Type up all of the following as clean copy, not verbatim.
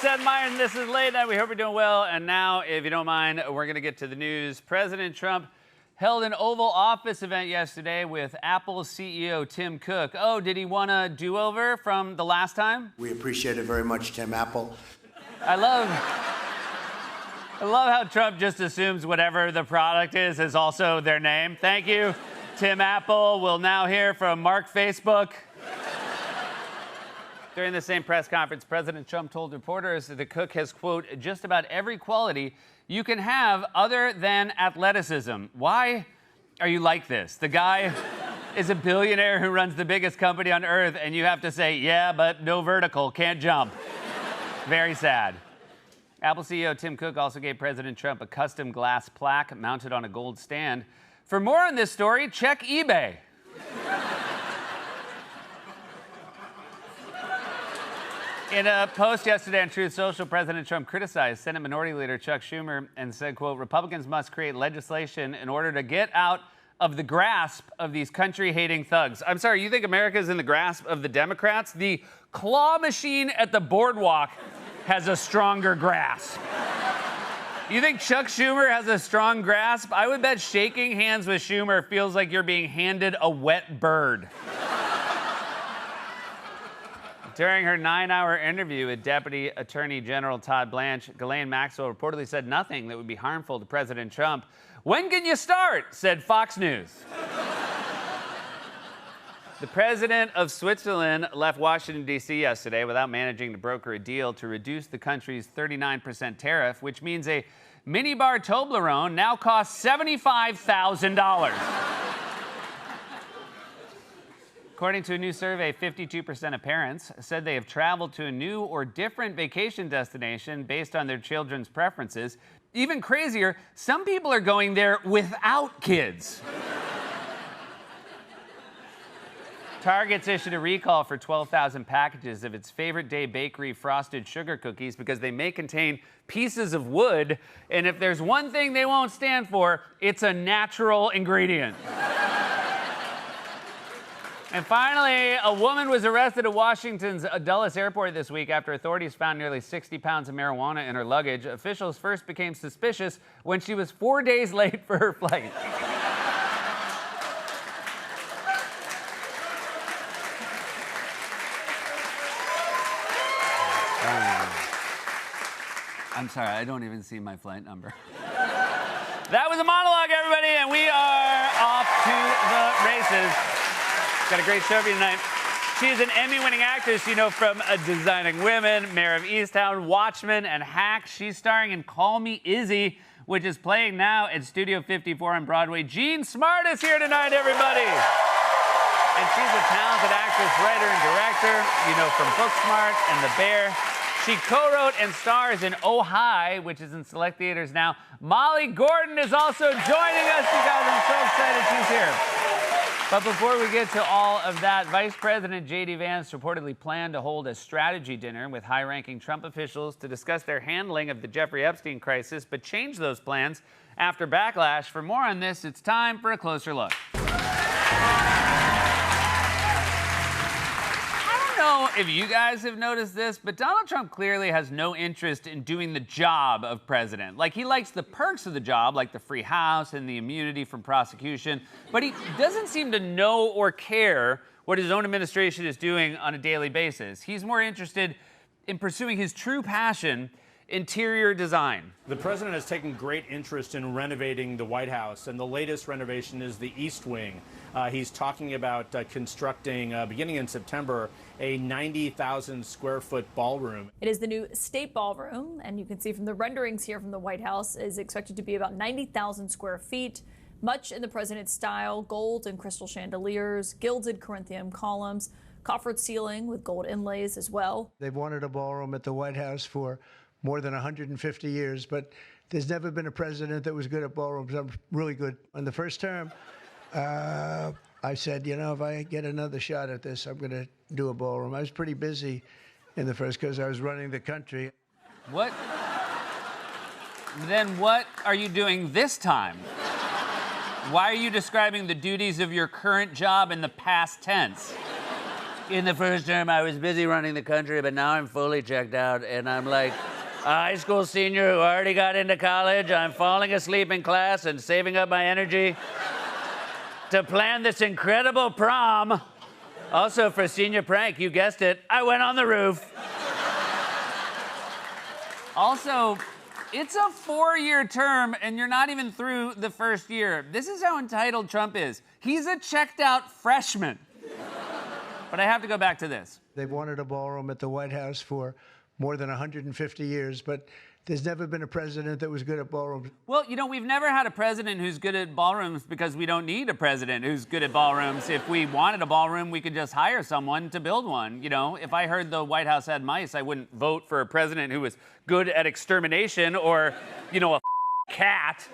Seth Meyers, and this is Late Night. We hope you're doing well. And now, if you don't mind, we're going to get to the news. President Trump held an Oval Office event yesterday with Apple CEO Tim Cook. Oh, did he want a do-over from the last time? We appreciate it very much, Tim Apple. I love how Trump just assumes whatever the product is also their name. Thank you, Tim Apple. We'll now hear from Mark Facebook. During the same press conference, President Trump told reporters that Cook has, quote, just about every quality you can have other than athleticism. Why are you like this? The guy is a billionaire who runs the biggest company on earth, and you have to say, yeah, but no vertical, can't jump. Very sad. Apple CEO Tim Cook also gave President Trump a custom glass plaque mounted on a gold stand. For more on this story, check eBay. In a post yesterday on Truth Social, President Trump criticized Senate Minority Leader Chuck Schumer and said, quote, Republicans must create legislation in order to get out of the grasp of these country-hating thugs. I'm sorry, you think America's in the grasp of the Democrats? The claw machine at the boardwalk has a stronger grasp. You think Chuck Schumer has a strong grasp? I would bet shaking hands with Schumer feels like you're being handed a wet bird. During her 9-hour interview with Deputy Attorney General Todd Blanche, Ghislaine Maxwell reportedly said nothing that would be harmful to President Trump. When can you start? Said Fox News. The president of Switzerland left Washington, D.C. yesterday without managing to broker a deal to reduce the country's 39% tariff, which means a minibar Toblerone now costs $75,000. According to a new survey, 52% of parents said they have traveled to a new or different vacation destination based on their children's preferences. Even crazier, some people are going there without kids. Target's issued a recall for 12,000 packages of its favorite day bakery frosted sugar cookies because they may contain pieces of wood, and if there's one thing they won't stand for, it's a natural ingredient. And finally, a woman was arrested at Washington's Dulles Airport this week after authorities found nearly 60 pounds of marijuana in her luggage. Officials first became suspicious when she was 4 days late for her flight. I'm sorry, I don't even see my flight number. That was a monologue, everybody, and we are off to the races. Got a great show for you tonight. She is an Emmy-winning actress you know from Designing Women, Mayor of Easttown, Watchmen, and Hacks. She's starring in Call Me Izzy, which is playing now at Studio 54 on Broadway. Jean Smart is here tonight, everybody. And she's a talented actress, writer, and director you know from Booksmart and The Bear. She co-wrote and stars in Oh Hi, which is in select theaters now. Molly Gordon is also joining us, you guys. I'm so excited she's here. But before we get to all of that, Vice President J.D. Vance reportedly planned to hold a strategy dinner with high-ranking Trump officials to discuss their handling of the Jeffrey Epstein crisis, but changed those plans after backlash. For more on this, it's time for a closer look. I don't know if you guys have noticed this, but Donald Trump clearly has no interest in doing the job of president. Like, he likes the perks of the job, like the free house and the immunity from prosecution, but he doesn't seem to know or care what his own administration is doing on a daily basis. He's more interested in pursuing his true passion, interior design. The president has taken great interest in renovating the White House, and the latest renovation is the East Wing. He's talking about constructing, beginning in September, a 90,000 square foot ballroom. It is the new State Ballroom, and you can see from the renderings here from the White House, is expected to be about 90,000 square feet, much in the president's style, gold and crystal chandeliers, gilded Corinthian columns, coffered ceiling with gold inlays as well. They've wanted a ballroom at the White House for more than 150 years, but there's never been a president that was good at ballrooms. I'm really good. In the first term, I said, you know, if I get another shot at this, I'm going to do a ballroom. I was pretty busy in the first because I was running the country. What? Then what are you doing this time? Why are you describing the duties of your current job in the past tense? In the first term, I was busy running the country, but now I'm fully checked out, and I'm like a high school senior who already got into college. I'm falling asleep in class and saving up my energy to plan this incredible prom. Also, for senior prank, you guessed it, I went on the roof. Also, it's a 4-year term, and you're not even through the first year. This is how entitled Trump is. He's a checked-out freshman. But I have to go back to this. They've wanted a ballroom at the White House for more than 150 years, but there's never been a president that was good at ballrooms. Well, you know, we've never had a president who's good at ballrooms because we don't need a president who's good at ballrooms. If we wanted a ballroom, we could just hire someone to build one. You know, if I heard the White House had mice, I wouldn't vote for a president who was good at extermination or, you know, a cat.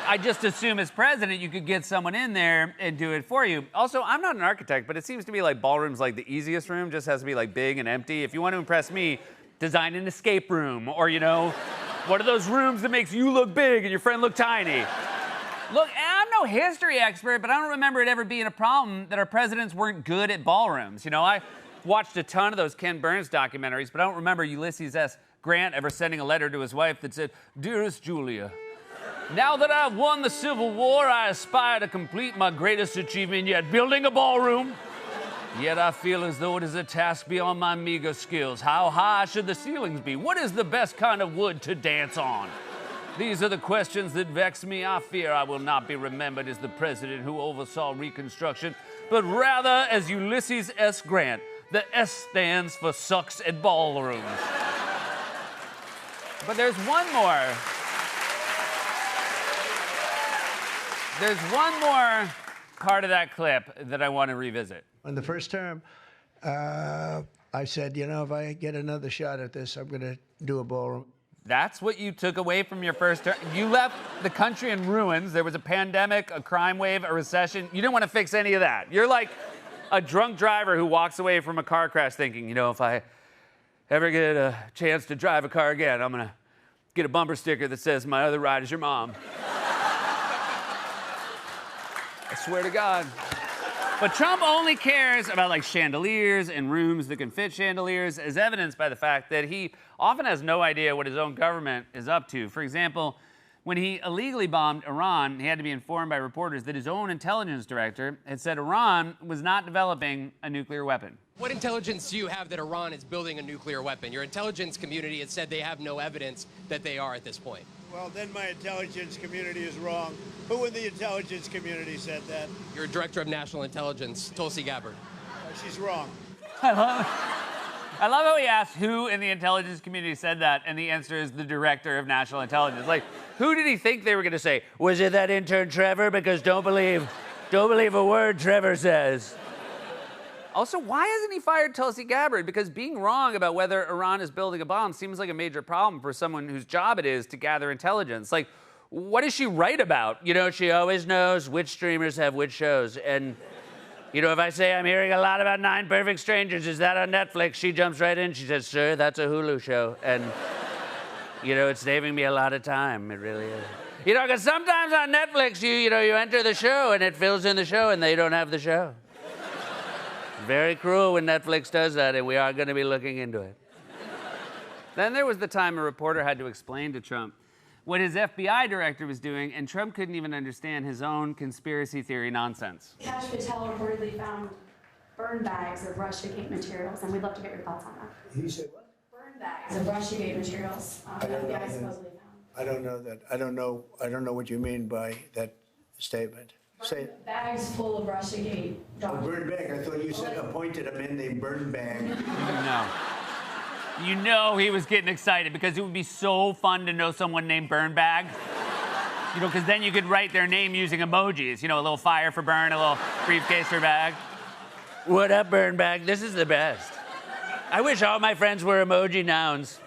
I just assume as president, you could get someone in there and do it for you. Also, I'm not an architect, but it seems to me like ballroom's like the easiest room, just has to be like big and empty. If you want to impress me, design an escape room, or, you know, one of those rooms that makes you look big and your friend look tiny. Look, I'm no history expert, but I don't remember it ever being a problem that our presidents weren't good at ballrooms. You know, I watched a ton of those Ken Burns documentaries, but I don't remember Ulysses S. Grant ever sending a letter to his wife that said, "Dearest Julia, now that I've won the Civil War, I aspire to complete my greatest achievement yet, building a ballroom. Yet I feel as though it is a task beyond my meager skills. How high should the ceilings be? What is the best kind of wood to dance on? These are the questions that vex me. I fear I will not be remembered as the president who oversaw Reconstruction, but rather as Ulysses S. Grant. The S stands for sucks at ballrooms." But there's one more. There's one more part of that clip that I want to revisit. In the first term, I said, you know, if I get another shot at this, I'm going to do a ballroom. That's what you took away from your first term. You left the country in ruins. There was a pandemic, a crime wave, a recession. You didn't want to fix any of that. You're like a drunk driver who walks away from a car crash thinking, you know, if I ever get a chance to drive a car again, I'm going to get a bumper sticker that says, "My other ride is your mom." I swear to God. But Trump only cares about like chandeliers and rooms that can fit chandeliers, as evidenced by the fact that he often has no idea what his own government is up to. For example, when he illegally bombed Iran, he had to be informed by reporters that his own intelligence director had said Iran was not developing a nuclear weapon. What intelligence do you have that Iran is building a nuclear weapon? Your intelligence community has said they have no evidence that they are at this point. Well, then my intelligence community is wrong. Who in the intelligence community said that? Your director of national intelligence, Tulsi Gabbard. She's wrong. I love how he asked who in the intelligence community said that, and the answer is the director of national intelligence. Like, who did he think they were going to say? Was it that intern Trevor? Because don't believe a word Trevor says. Also, why hasn't he fired Tulsi Gabbard? Because being wrong about whether Iran is building a bomb seems like a major problem for someone whose job it is to gather intelligence. Like, what does she write about? You know, she always knows which streamers have which shows. And, you know, if I say I'm hearing a lot about 9 Perfect Strangers, is that on Netflix? She jumps right in. She says, "Sir, that's a Hulu show." And, you know, it's saving me a lot of time. It really is. You know, because sometimes on Netflix, you enter the show and it fills in the show and they don't have the show. Very cruel when Netflix does that, and we are going to be looking into it. Then there was the time a reporter had to explain to Trump what his FBI director was doing, and Trump couldn't even understand his own conspiracy theory nonsense. Kash Patel reportedly found burn bags of Russiagate materials, and we'd love to get your thoughts on that. He said what? Burn bags of Russiagate materials that FBI supposedly found. I don't know that. I don't know what you mean by that statement. Say it. Bags full of Russiagate documents. Bird bag. I thought you said appointed a man named Bird Bag. No. You know he was getting excited because it would be so fun to know someone named Burnbag. You know, because then you could write their name using emojis. You know, a little fire for burn, a little briefcase for bag. What up, Burnbag? This is the best. I wish all my friends were emoji nouns.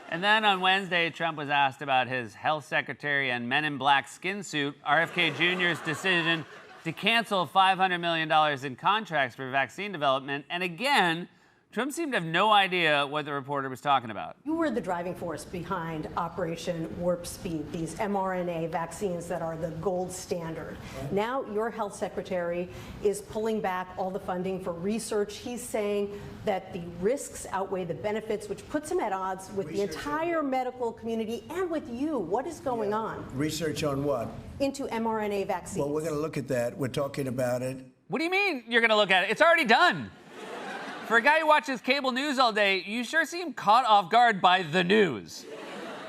And then on Wednesday, Trump was asked about his health secretary and Men in Black skin suit, RFK Jr.'s decision to cancel $500 million in contracts for vaccine development. And again, Trump seemed to have no idea what the reporter was talking about. You were the driving force behind Operation Warp Speed, these mRNA vaccines that are the gold standard. Now your health secretary is pulling back all the funding for research. He's saying that the risks outweigh the benefits, which puts him at odds with the entire medical community and with you. What is going on? Research on what? Into mRNA vaccines. Well, we're going to look at that. We're talking about it. What do you mean you're going to look at it? It's already done. For a guy who watches cable news all day, you sure seem caught off guard by the news.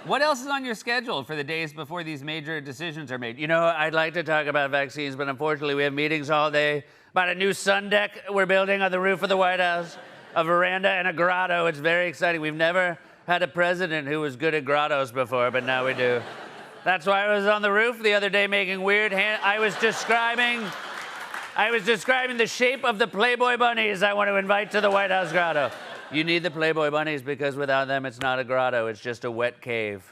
What else is on your schedule for the days before these major decisions are made? You know, I'd like to talk about vaccines, but unfortunately we have meetings all day about a new sun deck we're building on the roof of the White House, a veranda and a grotto. It's very exciting. We've never had a president who was good at grottos before, but now we do. That's why I was on the roof the other day making weird I was describing the shape of the Playboy bunnies I want to invite to the White House grotto. You need the Playboy bunnies because without them, it's not a grotto, it's just a wet cave.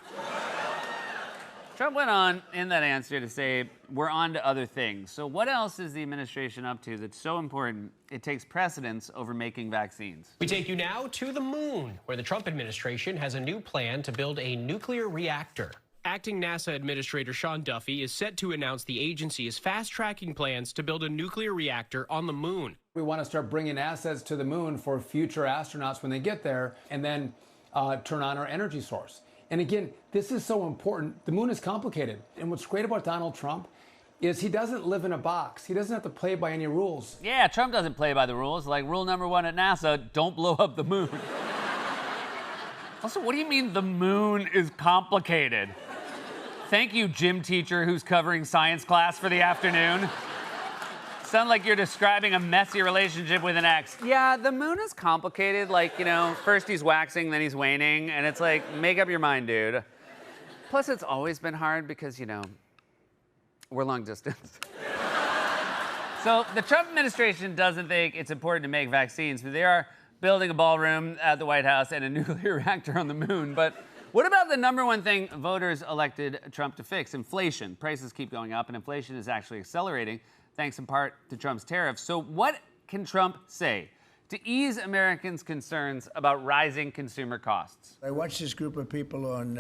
Trump went on in that answer to say, we're on to other things. So what else is the administration up to that's so important it takes precedence over making vaccines? We take you now to the moon, where the Trump administration has a new plan to build a nuclear reactor. Acting NASA Administrator Sean Duffy is set to announce the agency is fast-tracking plans to build a nuclear reactor on the moon. We want to start bringing assets to the moon for future astronauts when they get there, and then turn on our energy source. And again, this is so important. The moon is complicated. And what's great about Donald Trump is he doesn't live in a box. He doesn't have to play by any rules. Yeah, Trump doesn't play by the rules. Like rule number 1 at NASA, don't blow up the moon. Also, what do you mean the moon is complicated? Thank you, gym teacher who's covering science class for the afternoon. Sound like you're describing a messy relationship with an ex. Yeah, the moon is complicated. Like, you know, first he's waxing, then he's waning, and it's like, make up your mind, dude. Plus, it's always been hard because, you know, we're long distance. So the Trump administration doesn't think it's important to make vaccines, but they are building a ballroom at the White House and a nuclear reactor on the moon. But what about the number one thing voters elected Trump to fix? Inflation. Prices keep going up, and inflation is actually accelerating, thanks in part to Trump's tariffs. So what can Trump say to ease Americans' concerns about rising consumer costs? I watched this group of people on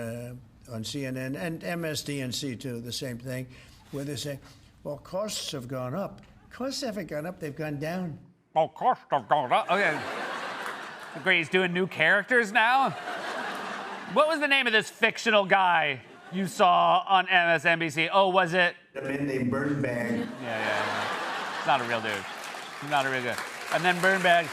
CNN and MSDNC too, the same thing, where they say, well, costs have gone up. Costs haven't gone up, they've gone down. Oh, costs have gone up. Okay. Great, he's doing new characters now? What was the name of this fictional guy you saw on MSNBC? Oh, was it? The man named Bernbag. Yeah. He's not a real dude. He's not a real good. And then Bernbag.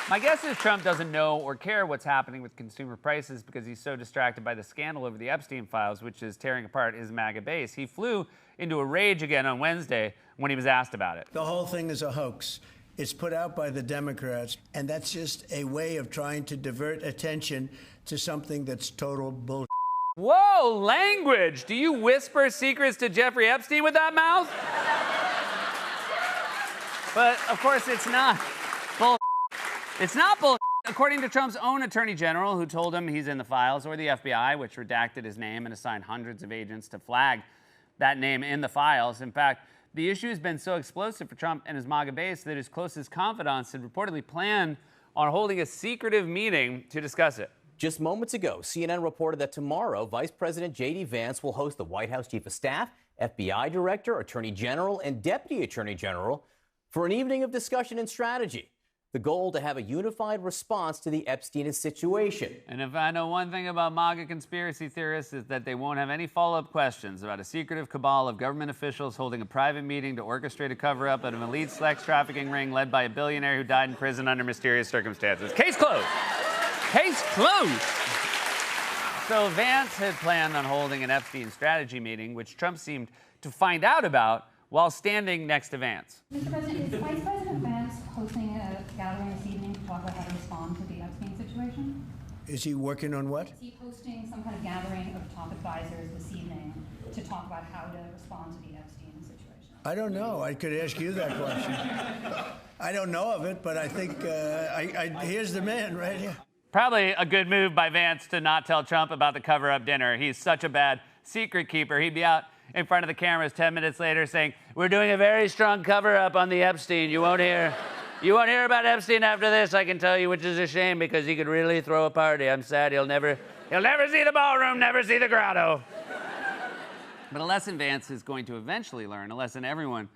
My guess is Trump doesn't know or care what's happening with consumer prices because he's so distracted by the scandal over the Epstein files, which is tearing apart his MAGA base. He flew into a rage again on Wednesday when he was asked about it. The whole thing is a hoax. It's put out by the Democrats, and that's just a way of trying to divert attention to something that's total bullshit. Whoa, language! Do you whisper secrets to Jeffrey Epstein with that mouth? But, of course, it's not bull. It's not bull. According to Trump's own attorney general, who told him he's in the files, or the FBI, which redacted his name and assigned hundreds of agents to flag that name in the files. In fact, the issue has been so explosive for Trump and his MAGA base that his closest confidants had reportedly planned on holding a secretive meeting to discuss it. Just moments ago, CNN reported that tomorrow, Vice President J.D. Vance will host the White House Chief of Staff, FBI Director, Attorney General, and Deputy Attorney General for an evening of discussion and strategy. The goal to have a unified response to the Epstein situation. And if I know one thing about MAGA conspiracy theorists is that they won't have any follow-up questions about a secretive cabal of government officials holding a private meeting to orchestrate a cover-up of an elite sex trafficking ring led by a billionaire who died in prison under mysterious circumstances. Case closed. Case closed. So Vance had planned on holding an Epstein strategy meeting, which Trump seemed to find out about while standing next to Vance. Mr. President, is Vice President Vance hosting a gathering this evening to talk about how to respond to the Epstein situation? Is he working on what? Is he hosting some kind of gathering of top advisors this evening to talk about how to respond to the Epstein situation? I don't know. I could ask you that question. I don't know of it, but I think here's the man right here. Probably a good move by Vance to not tell Trump about the cover-up dinner. He's such a bad secret keeper. He'd be out in front of the cameras 10 minutes later saying, We're doing a very strong cover-up on the Epstein. You won't hear about Epstein after this, I can tell you, which is a shame because he could really throw a party. I'm sad he'll never see the ballroom, never see the grotto. But a lesson Vance is going to eventually learn, a lesson everyone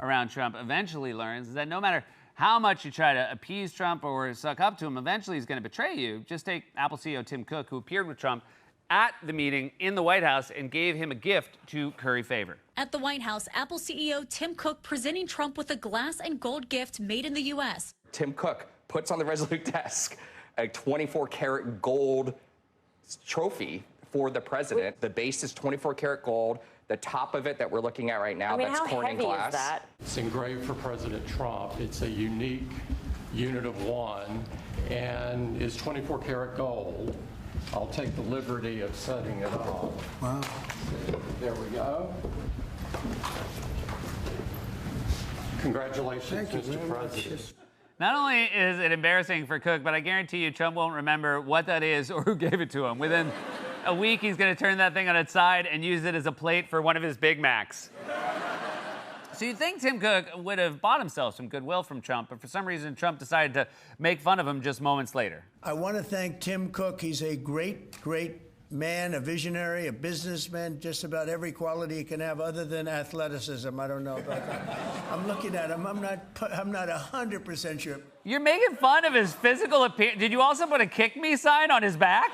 around Trump eventually learns, is that no matter how much you try to appease Trump or suck up to him, eventually he's going to betray you. Just take Apple CEO Tim Cook, who appeared with Trump at the meeting in the White House and gave him a gift to curry favor. At the White House, Apple CEO Tim Cook presenting Trump with a glass and gold gift made in the U.S. Tim Cook puts on the Resolute desk a 24-karat gold trophy for the president. The base is 24-karat gold. The top of it that we're looking at right now, that's Corning glass. Is that? It's engraved for President Trump. It's a unique unit of one and is 24-karat gold. I'll take the liberty of setting it up. Wow. There we go. Congratulations, Mr. President. Not only is it embarrassing for Cook, but I guarantee you Trump won't remember what that is or who gave it to him. Within a week, he's going to turn that thing on its side and use it as a plate for one of his Big Macs. So you'd think Tim Cook would have bought himself some goodwill from Trump, but for some reason, Trump decided to make fun of him just moments later. I want to thank Tim Cook. He's a great, great man, a visionary, a businessman, just about every quality he can have other than athleticism. I don't know about that. I'm looking at him. I'm not 100% sure. You're making fun of his physical appearance. Did you also put a kick me sign on his back?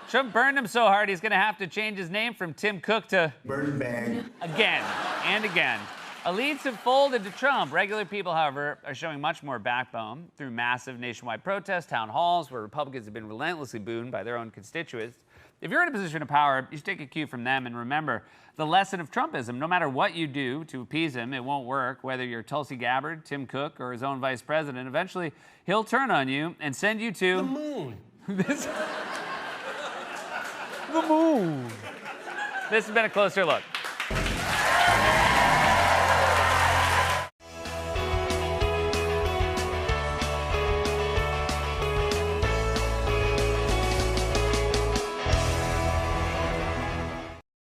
Trump burned him so hard he's going to have to change his name from Tim Cook to Burn Bag. Again and again. Elites have folded to Trump. Regular people, however, are showing much more backbone through massive nationwide protests, town halls, where Republicans have been relentlessly booed by their own constituents. If you're in a position of power, you should take a cue from them and remember the lesson of Trumpism. No matter what you do to appease him, it won't work. Whether you're Tulsi Gabbard, Tim Cook, or his own vice president, eventually he'll turn on you and send you to the moon. The moon. This has been A Closer Look.